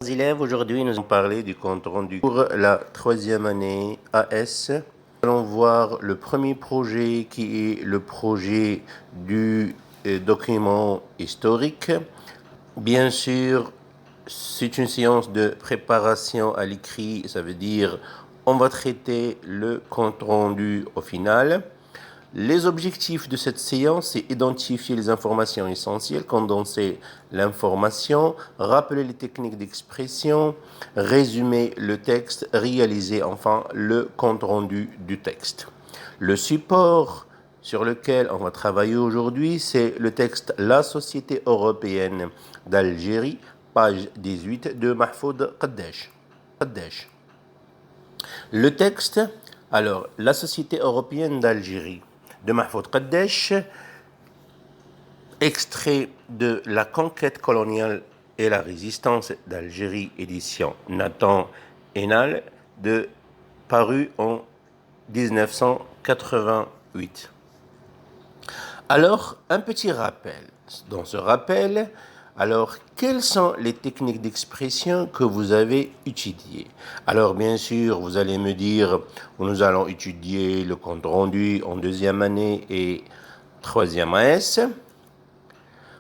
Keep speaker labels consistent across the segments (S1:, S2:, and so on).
S1: Chers élèves, aujourd'hui nous allons parler du compte rendu pour la troisième année AS. Nous allons voir le premier projet qui est le projet du document historique. Bien sûr, c'est une séance de préparation à l'écrit, ça veut dire on va traiter le compte rendu au final. Les objectifs de cette séance, c'est identifier les informations essentielles, condenser l'information, rappeler les techniques d'expression, résumer le texte, réaliser enfin le compte-rendu du texte. Le support sur lequel on va travailler aujourd'hui, c'est le texte La Société européenne d'Algérie, page 18 de Mahfoud Qaddesh. Le texte, alors, La Société européenne d'Algérie de Mahfoud Qaddesh, extrait de La conquête coloniale et la résistance d'Algérie, édition Nathan Hénal, paru en 1988. Alors, un petit rappel. Dans ce rappel, alors, quelles sont les techniques d'expression que vous avez étudiées? Alors, bien sûr, vous allez me dire, nous allons étudier le compte rendu en deuxième année et troisième AS.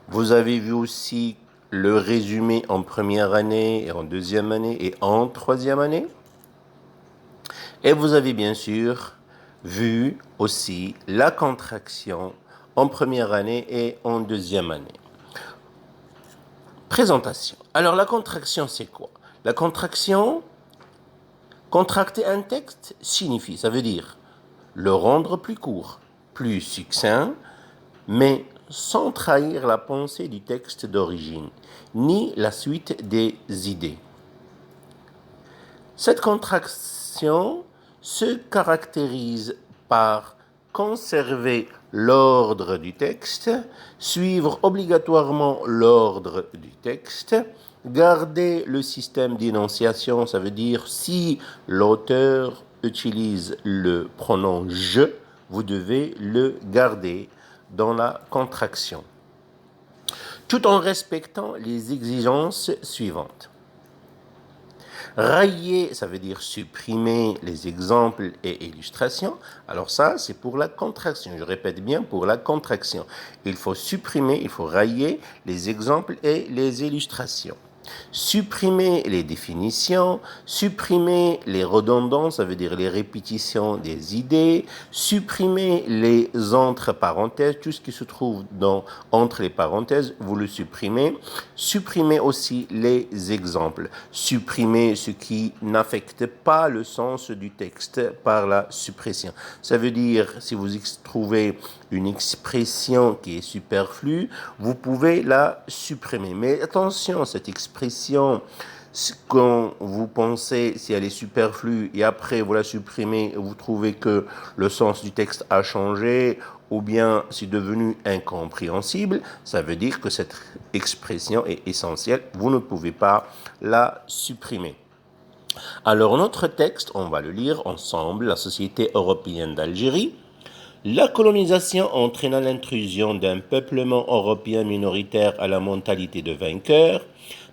S1: Vous avez vu aussi le résumé en première année et en deuxième année et en troisième année. Et vous avez bien sûr vu aussi la contraction en première année et en deuxième année. Présentation. Alors la contraction, c'est quoi? La contraction, contracter un texte signifie, ça veut dire le rendre plus court, plus succinct, mais sans trahir la pensée du texte d'origine, ni la suite des idées. Cette contraction se caractérise par conserver l'ordre du texte, suivre obligatoirement l'ordre du texte, garder le système d'énonciation, ça veut dire si l'auteur utilise le pronom « je », vous devez le garder dans la contraction, tout en respectant les exigences suivantes. Rayer, ça veut dire supprimer les exemples et illustrations. Alors ça, c'est pour la contraction. Je répète bien, pour la contraction. Il faut supprimer, il faut rayer les exemples et les illustrations. Supprimer les définitions, supprimer les redondances, ça veut dire les répétitions des idées, supprimer les entre-parenthèses, tout ce qui se trouve entre les parenthèses, vous le supprimez. Supprimer aussi les exemples, supprimer ce qui n'affecte pas le sens du texte par la suppression. Ça veut dire, si vous trouvez une expression qui est superflue, vous pouvez la supprimer. Mais attention, cette expression, quand vous pensez si elle est superflue et après vous la supprimez, vous trouvez que le sens du texte a changé ou bien c'est devenu incompréhensible, ça veut dire que cette expression est essentielle, vous ne pouvez pas la supprimer. Alors notre texte, on va le lire ensemble, La Société européenne d'Algérie. La colonisation entraîna l'intrusion d'un peuplement européen minoritaire à la mentalité de vainqueur,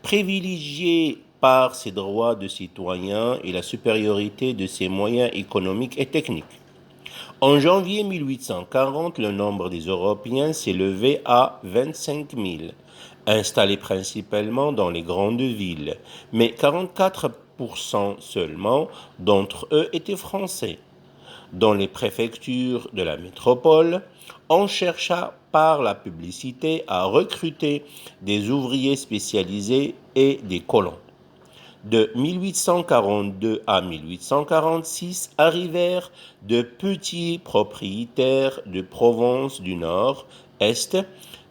S1: privilégié par ses droits de citoyen et la supériorité de ses moyens économiques et techniques. En janvier 1840, le nombre des Européens s'élevait à 25 000, installés principalement dans les grandes villes, mais 44% seulement d'entre eux étaient français. Dans les préfectures de la métropole, on chercha par la publicité à recruter des ouvriers spécialisés et des colons. De 1842 à 1846 arrivèrent de petits propriétaires de Provence du Nord, Est,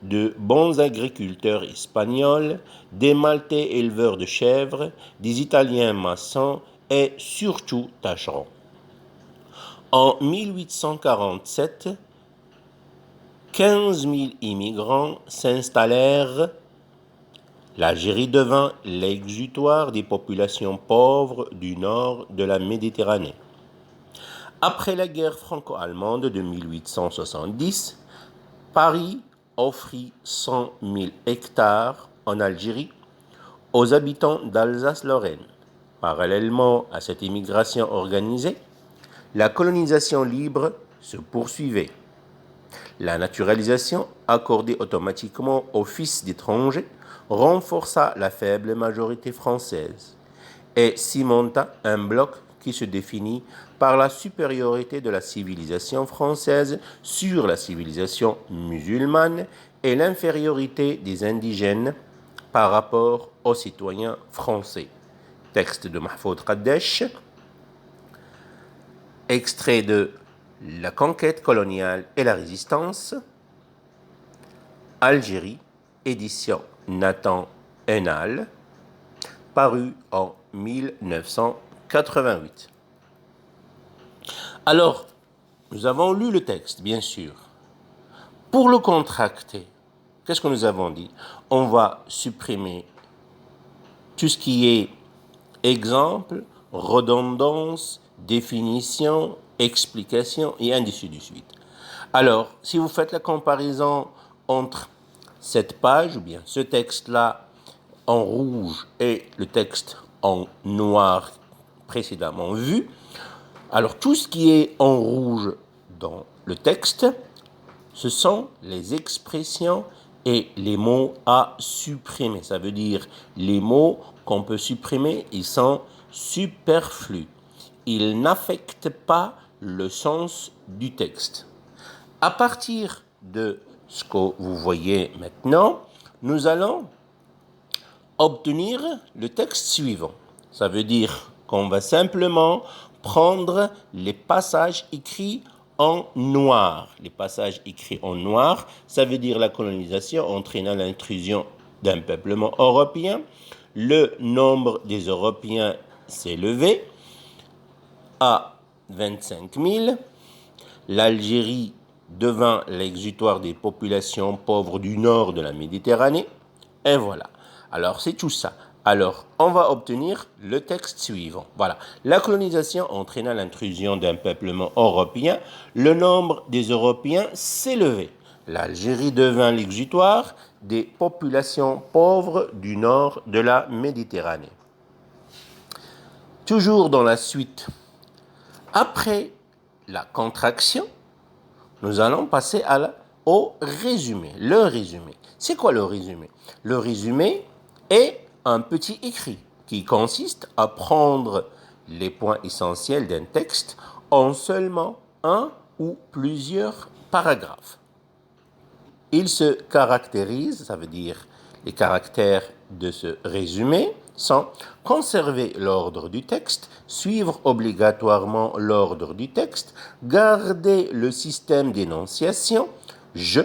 S1: de bons agriculteurs espagnols, des Maltais éleveurs de chèvres, des Italiens maçons et surtout tâcherons. En 1847, 15 000 immigrants s'installèrent. L'Algérie devint l'exutoire des populations pauvres du nord de la Méditerranée. Après la guerre franco-allemande de 1870, Paris offrit 100 000 hectares en Algérie aux habitants d'Alsace-Lorraine. Parallèlement à cette immigration organisée, la colonisation libre se poursuivait. La naturalisation accordée automatiquement aux fils d'étrangers renforça la faible majorité française et cimenta un bloc qui se définit par la supériorité de la civilisation française sur la civilisation musulmane et l'infériorité des indigènes par rapport aux citoyens français. Texte de Mahfoud Qadesh, extrait de La conquête coloniale et la résistance, Algérie, édition Nathan Henal, paru en 1988. Alors, nous avons lu le texte, bien sûr. Pour le contracter, qu'est-ce que nous avons dit? On va supprimer tout ce qui est exemple, redondance, définition, explication et ainsi de suite. Alors, si vous faites la comparaison entre cette page ou bien ce texte-là en rouge et le texte en noir précédemment vu, alors tout ce qui est en rouge dans le texte, ce sont les expressions et les mots à supprimer. Ça veut dire les mots qu'on peut supprimer, ils sont superflus. Ils n'affectent pas le sens du texte. À partir de ce que vous voyez maintenant, nous allons obtenir le texte suivant. Ça veut dire qu'on va simplement prendre les passages écrits en noir. Les passages écrits en noir, ça veut dire la colonisation entraînant l'intrusion d'un peuplement européen. Le nombre des Européens s'est élevé à 25 000. L'Algérie devint l'exutoire des populations pauvres du nord de la Méditerranée. Et voilà. Alors, c'est tout ça. Alors, on va obtenir le texte suivant. Voilà. La colonisation entraîna l'intrusion d'un peuplement européen. Le nombre des Européens s'élevait. L'Algérie devint l'exutoire des populations pauvres du nord de la Méditerranée. Toujours dans la suite. Après la contraction, nous allons passer au résumé. Le résumé. C'est quoi le résumé? Le résumé est un petit écrit qui consiste à prendre les points essentiels d'un texte en seulement un ou plusieurs paragraphes. Il se caractérise, ça veut dire les caractères de ce résumé sont conserver l'ordre du texte, suivre obligatoirement l'ordre du texte, garder le système d'énonciation, je,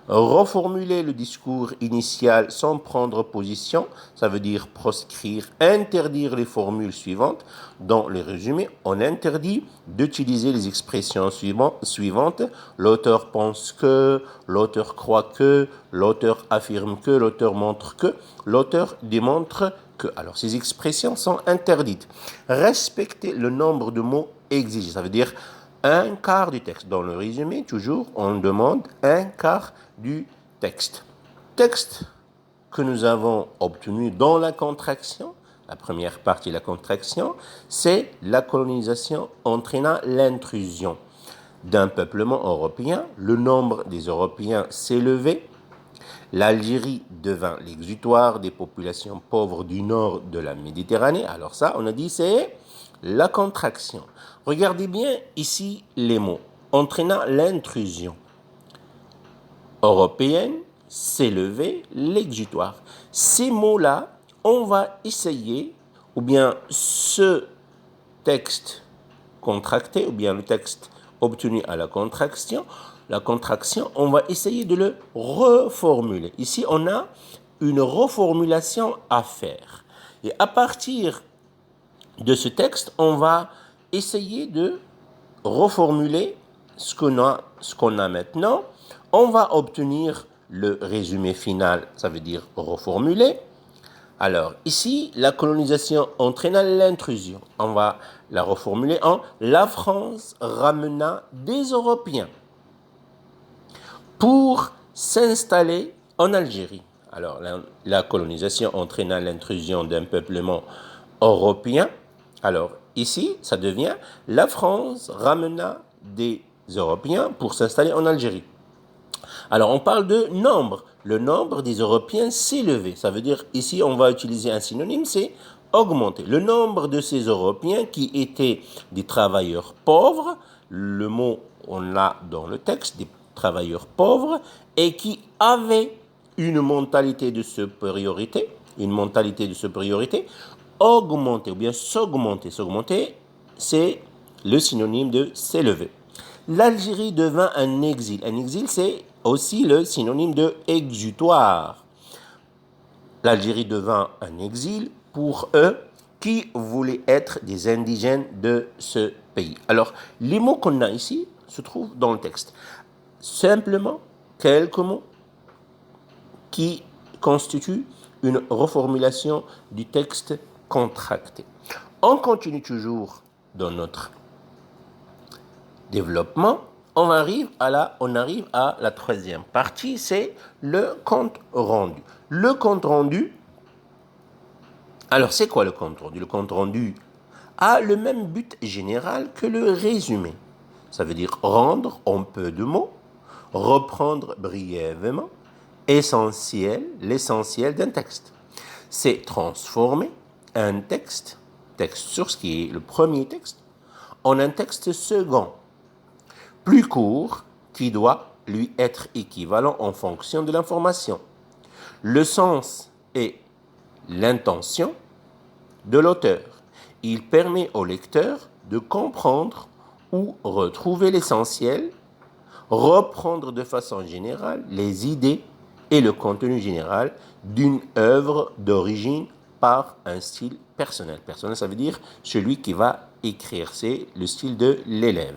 S1: reformuler le discours initial sans prendre position, ça veut dire proscrire, interdire les formules suivantes. Dans le résumé, on interdit d'utiliser les expressions suivantes. L'auteur pense que, l'auteur croit que, l'auteur affirme que, l'auteur montre que, l'auteur démontre que. Alors, ces expressions sont interdites. Respecter le nombre de mots exigés, ça veut dire un quart du texte. Dans le résumé, toujours, on demande un quart du texte. Texte que nous avons obtenu dans la contraction, la première partie de la contraction, c'est la colonisation entraînant l'intrusion d'un peuplement européen. Le nombre des Européens s'élevait. L'Algérie devint l'exutoire des populations pauvres du nord de la Méditerranée. Alors ça, on a dit, c'est la contraction. Regardez bien ici les mots. Entraînant l'intrusion européenne, s'élever, l'exutoire. Ces mots-là, on va essayer, ou bien ce texte contracté, ou bien le texte obtenu à la contraction, on va essayer de le reformuler. Ici, on a une reformulation à faire. Et à partir de ce texte, on va essayer de reformuler ce qu'on a maintenant. On va obtenir le résumé final, ça veut dire reformuler. Alors, ici, la colonisation entraîna l'intrusion. On va la reformuler en « La France ramena des Européens pour s'installer en Algérie ». Alors, la colonisation entraîna l'intrusion d'un peuplement européen. Alors, ici, ça devient la France ramena des Européens pour s'installer en Algérie. Alors, on parle de nombre. Le nombre des Européens s'est élevé. Ça veut dire, ici, on va utiliser un synonyme, c'est augmenter. Le nombre de ces Européens qui étaient des travailleurs pauvres, le mot, on l'a dans le texte, des travailleurs pauvres, et qui avaient une mentalité de supériorité, augmenter ou bien s'augmenter. S'augmenter, c'est le synonyme de s'élever. L'Algérie devint un exil. Un exil, c'est aussi le synonyme de exutoire. L'Algérie devint un exil pour eux qui voulaient être des indigènes de ce pays. Alors, les mots qu'on a ici se trouvent dans le texte. Simplement, quelques mots qui constituent une reformulation du texte contracté. On continue toujours dans notre développement. On arrive à la troisième partie, c'est le compte rendu. Le compte rendu, alors c'est quoi le compte rendu? Le compte rendu a le même but général que le résumé. Ça veut dire rendre en peu de mots, reprendre brièvement, l'essentiel d'un texte. C'est transformer un texte sur ce qui est le premier texte, en un texte second, plus court, qui doit lui être équivalent en fonction de l'information, le sens et l'intention de l'auteur. Il permet au lecteur de comprendre ou retrouver l'essentiel, reprendre de façon générale les idées et le contenu général d'une œuvre d'origine par un style personnel. Personnel, ça veut dire celui qui va écrire, c'est le style de l'élève.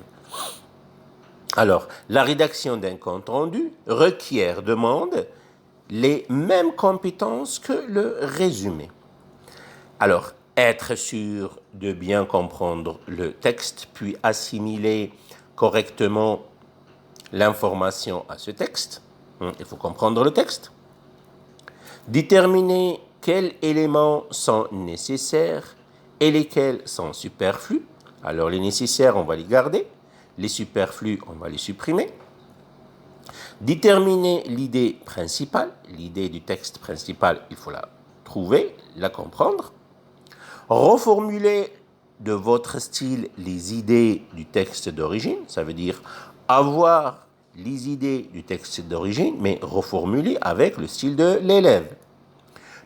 S1: Alors, la rédaction d'un compte-rendu demande les mêmes compétences que le résumé. Alors, être sûr de bien comprendre le texte, puis assimiler correctement l'information à ce texte. Il faut comprendre le texte. Déterminer quels éléments sont nécessaires et lesquels sont superflus. Alors, les nécessaires, on va les garder. Les superflus, on va les supprimer. Déterminer l'idée principale. L'idée du texte principal, il faut la trouver, la comprendre. Reformuler de votre style les idées du texte d'origine. Ça veut dire avoir les idées du texte d'origine, mais reformuler avec le style de l'élève.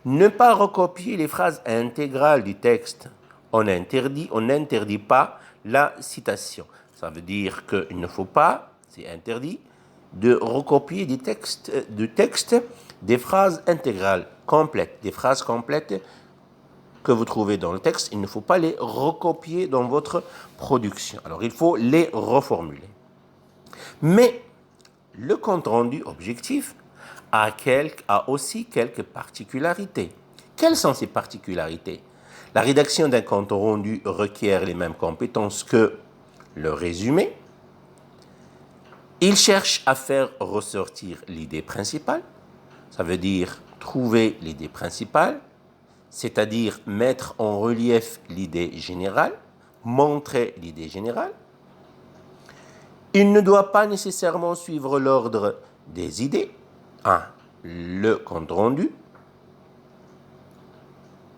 S1: Ne pas recopier les phrases intégrales du texte. On n'interdit pas la citation. Ça veut dire qu'il ne faut pas, c'est interdit, de recopier du texte des phrases intégrales, complètes, des phrases complètes que vous trouvez dans le texte. Il ne faut pas les recopier dans votre production. Alors, il faut les reformuler. Mais le compte-rendu objectif a aussi quelques particularités. Quelles sont ces particularités? La rédaction d'un compte-rendu requiert les mêmes compétences que le résumé. Il cherche à faire ressortir l'idée principale. Ça veut dire trouver l'idée principale, c'est-à-dire mettre en relief l'idée générale, montrer l'idée générale. Il ne doit pas nécessairement suivre l'ordre des idées. Le compte-rendu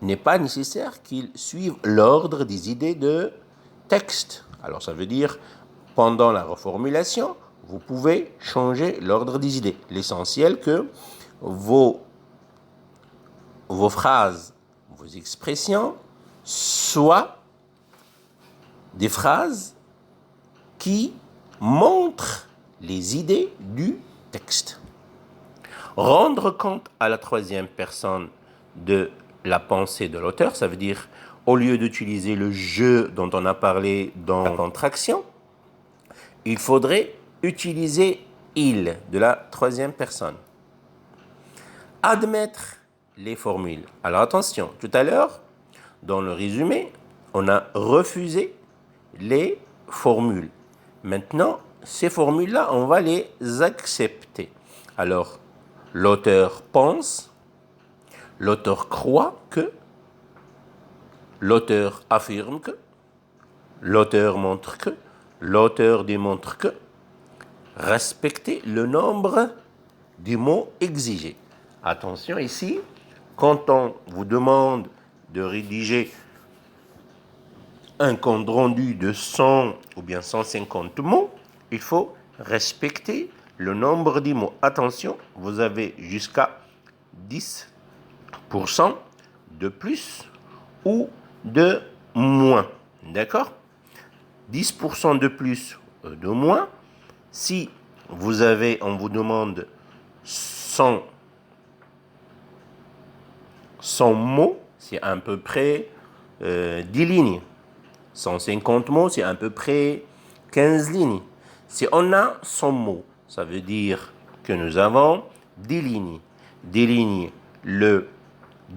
S1: n'est pas nécessaire qu'il suive l'ordre des idées de texte. Alors ça veut dire, pendant la reformulation, vous pouvez changer l'ordre des idées. L'essentiel que vos phrases, vos expressions soient des phrases qui montrent les idées du texte. Rendre compte à la troisième personne de la pensée de l'auteur, ça veut dire, au lieu d'utiliser le je dont on a parlé dans la contraction, il faudrait utiliser il de la troisième personne. Admettre les formules. Alors attention, tout à l'heure, dans le résumé, on a refusé les formules. Maintenant, ces formules-là, on va les accepter. Alors, l'auteur pense, L'auteur croit que, l'auteur affirme que, l'auteur montre que, l'auteur démontre que. Respectez le nombre des mots exigés. Attention ici, quand on vous demande de rédiger un compte rendu de 100 ou bien 150 mots, il faut respecter le nombre des mots. Attention, vous avez jusqu'à 10% de plus ou de moins. D'accord? 10% de plus ou de moins. Si on vous demande 100 mots, c'est à peu près 10 lignes. 150 mots, c'est à peu près 15 lignes. Si on a 100 mots, ça veut dire que nous avons 10 lignes. 10 lignes, le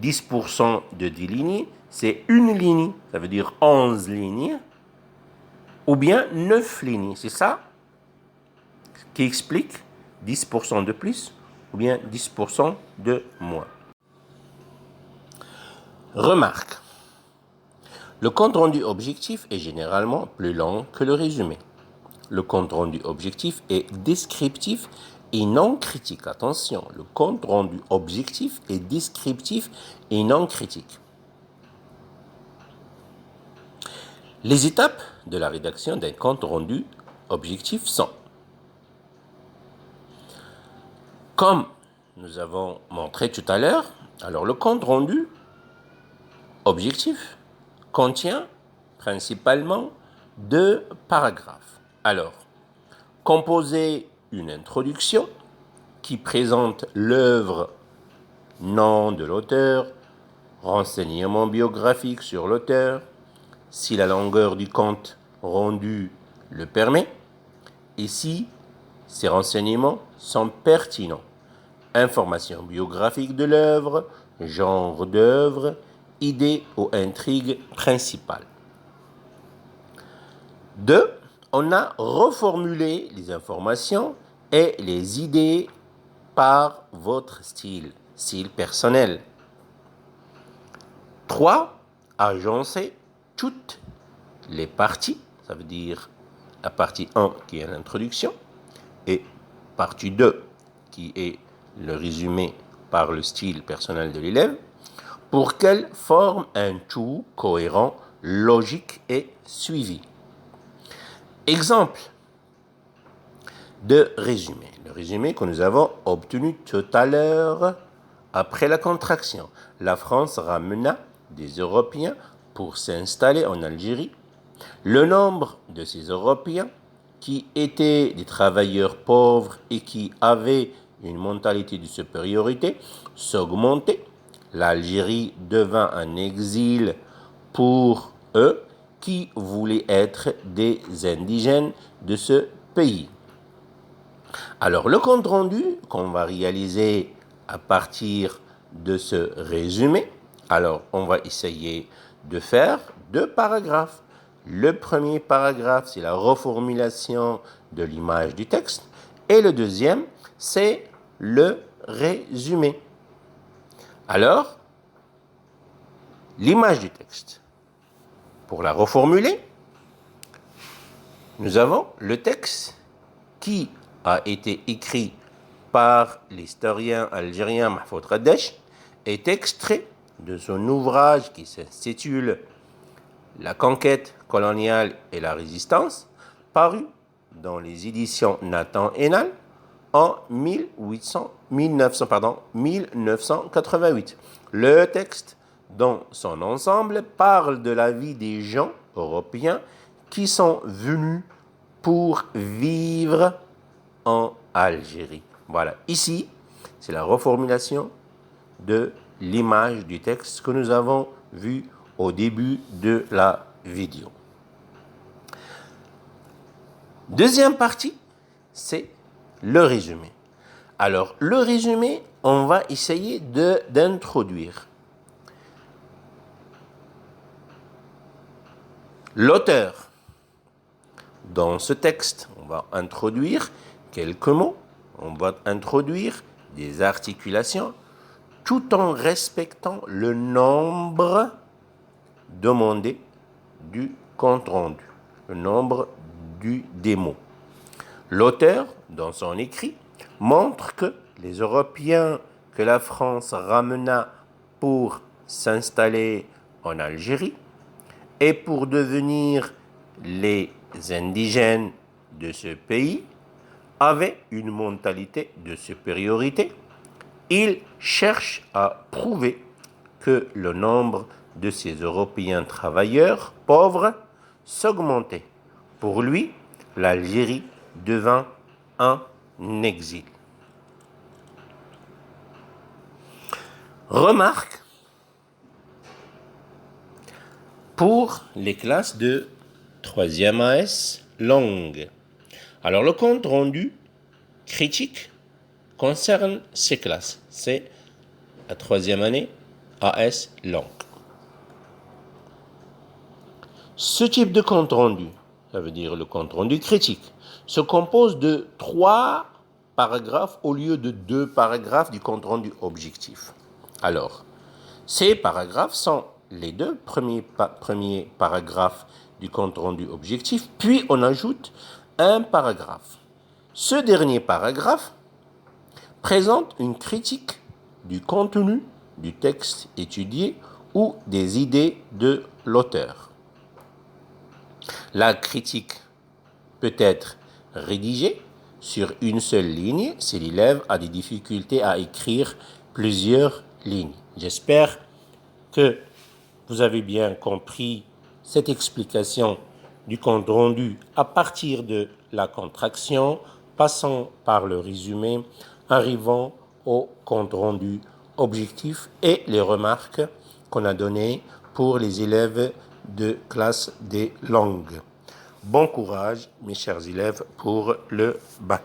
S1: 10% de 10 lignes, c'est une ligne. Ça veut dire 11 lignes ou bien 9 lignes. C'est ça qui explique 10% de plus ou bien 10% de moins. Remarque. Le compte rendu objectif est généralement plus long que le résumé. Le compte rendu objectif est descriptif et non critique. Attention, le compte rendu objectif est descriptif et non critique. Les étapes de la rédaction d'un compte rendu objectif sont: comme nous avons montré tout à l'heure, alors le compte rendu objectif contient principalement 2 paragraphes. Alors, composer une introduction qui présente l'œuvre, nom de l'auteur, renseignements biographiques sur l'auteur, si la longueur du compte rendu le permet, et si ces renseignements sont pertinents. Informations biographiques de l'œuvre, genre d'œuvre, idée ou intrigue principale. 2. On a reformulé les informations et les idées par votre style personnel. 3. Agencer toutes les parties, ça veut dire la partie 1 qui est l'introduction et partie 2 qui est le résumé par le style personnel de l'élève, pour qu'elle forme un tout cohérent, logique et suivi. Exemple de résumé. Le résumé que nous avons obtenu tout à l'heure après la contraction. La France ramena des Européens pour s'installer en Algérie. Le nombre de ces Européens qui étaient des travailleurs pauvres et qui avaient une mentalité de supériorité s'augmentait. L'Algérie devint un exil pour eux qui voulaient être des indigènes de ce pays. Alors, le compte rendu qu'on va réaliser à partir de ce résumé, alors on va essayer de faire 2 paragraphes. Le premier paragraphe, c'est la reformulation de l'image du texte et le deuxième, c'est le résumé. Alors, l'image du texte. Pour la reformuler, nous avons le texte qui a été écrit par l'historien algérien Mahfoud Raddesh, est extrait de son ouvrage qui s'intitule La conquête coloniale et la résistance, paru dans les éditions Nathan Hénal en 1988. Le texte, dans son ensemble, parle de la vie des gens européens qui sont venus pour vivre en Algérie. Voilà, ici, c'est la reformulation de l'image du texte que nous avons vu au début de la vidéo. Deuxième partie, c'est le résumé. Alors, le résumé, on va essayer d'introduire l'auteur. Dans ce texte, on va introduire quelques mots, on va introduire des articulations, tout en respectant le nombre demandé du compte rendu, le nombre des mots. L'auteur, dans son écrit, montre que les Européens que la France ramena pour s'installer en Algérie et pour devenir les indigènes de ce pays avaient une mentalité de supériorité. Il cherche à prouver que le nombre de ces Européens travailleurs pauvres s'augmentait. Pour lui, l'Algérie devint un exil. Remarque pour les classes de 3e AS langue. Alors le compte rendu critique concerne ces classes. C'est la 3e année AS langue. Ce type de compte rendu, ça veut dire le compte rendu critique, se compose de 3 paragraphes au lieu de 2 paragraphes du compte rendu objectif. Alors, ces paragraphes sont les 2 premiers paragraphes du compte rendu objectif, puis on ajoute un paragraphe. Ce dernier paragraphe présente une critique du contenu du texte étudié ou des idées de l'auteur. La critique peut être rédigée sur une seule ligne si l'élève a des difficultés à écrire plusieurs lignes. J'espère que vous avez bien compris cette explication du compte rendu à partir de la contraction, passant par le résumé, arrivant au compte rendu objectif et les remarques qu'on a données pour les élèves de classe des langues. Bon courage, mes chers élèves, pour le bac.